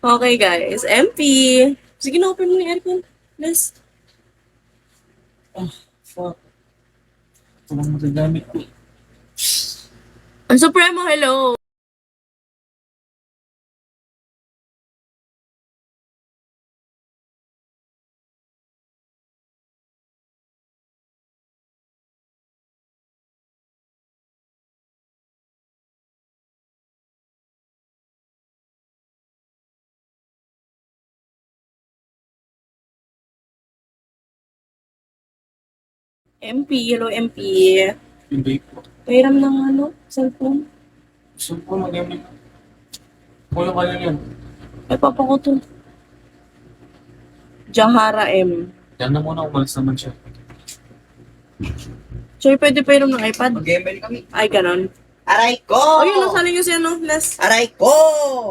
Okay, guys. MP. Sige na, open mo yung aircon. Let's. Ah, fuck. Ito lang magagamit ko. Ang Supremo, hello. MP, hello MP. Hindi ko. Pairam ng cellphone. Gusto ko magamit. Wala kaya yan. Ay, papa ko to. Jahara M. Yan na muna, umalis naman siya. So, pwede pairam ng iPad? Mag-ML kami. Ay, ganon. Aray ko! Oh, yun, nasali nyo si Les. Aray ko!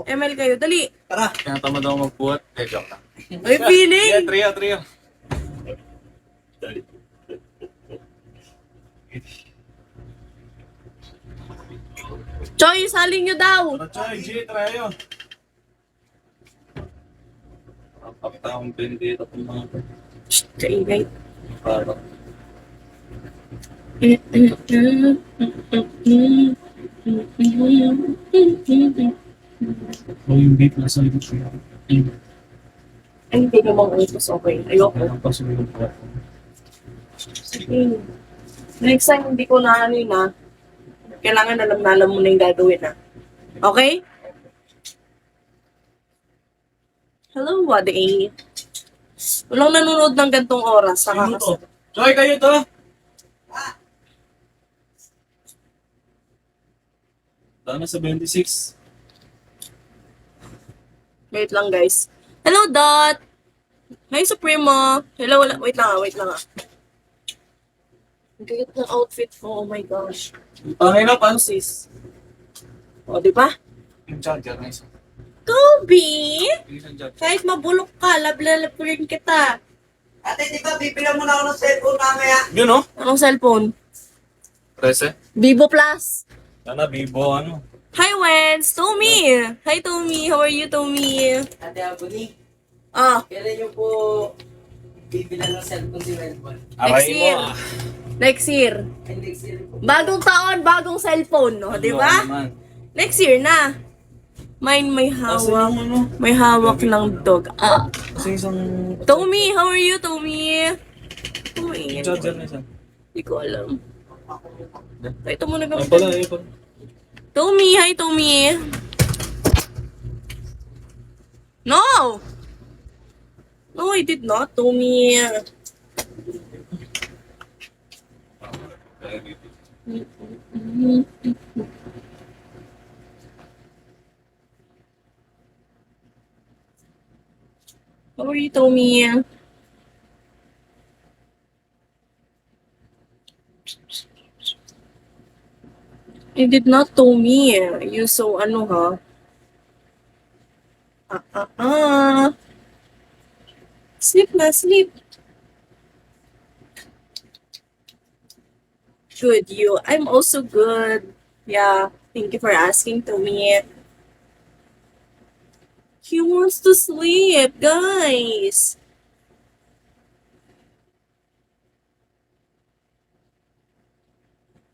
ML kayo, dali. Tara! Kaya tamad ako magbuhat. Joke lang. Ay, feeling. Yeah, trio. Choy, sali nyo daw. Choy, G, tayo. Napakataong bendito itong mga Shh, kaingay. parang. Oh, yung beat na sa likod ko. Ay, hindi namang utos, okay. Ayoko. Kaya pa sa yung platform. Sige. Next time, hindi ko na kailangan alam mo na yung gagawin na. Okay? Hello, Wade. Walang nanonood ng gantong oras. Sino to? Nakakasal. Choy, kayo to! Dami sa 26. Wait lang, guys. Hello, Dot! Hi, Supremo! Hello, wait lang ah. Ang gagit ng outfit mo, oh my gosh. Pangay na, paano? Sis. O, di ba? Yung charger na isa. Kobe! Yung charger. Kahit mabulok ka, love rin kita. Ate, di ba bibilang mo na ako ng cellphone mamaya? Yun o? Anong cellphone? 13. Vivo Plus. Sana Vivo, ano? Hi, Wens! Tommy! Hi, Tommy! How are you, Tommy? Ate Abuni, Ah, kailan niyo po bibilang ng cellphone si Welbon? next year. Next year. Ay, next year po. Bagong taon, bagong cellphone, no? Di ba? Next year na. Mine may hawak. ano? May hawak ng dog. Ah. Kasi isang... Tommy, how are you, Tommy? Tommy, Yung charger na isa. hindi ko alam. Ay, ito muna Ay gamit. pala, ay pala. Tommy, hi, Tommy. No! No, I did not, Tommy. How are you, Tommy? I did not, Tommy. You so ano, ha? Sleep na, sleep. Good, you. I'm also good. Yeah, thank you for asking, Tommy. He wants to sleep, guys.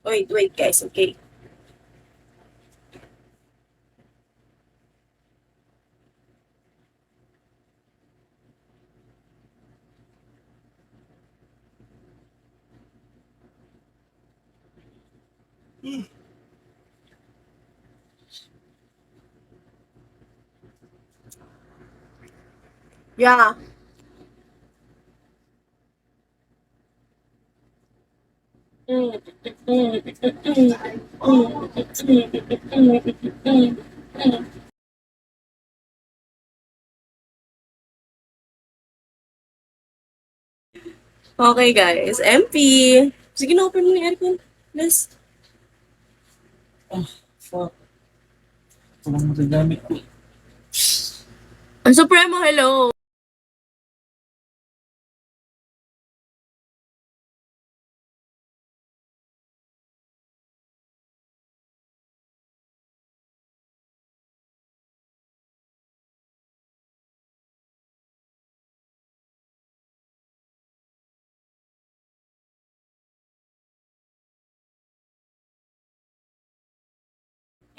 Wait, guys, okay. Yeah. Okay, guys. MP. Sige na, open mo yung aircon. Let's. Ah, fuck. Ito lang magagamit ko. Ang Supremo, hello.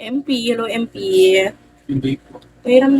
MP, hello MP. Hindi po. Pairam na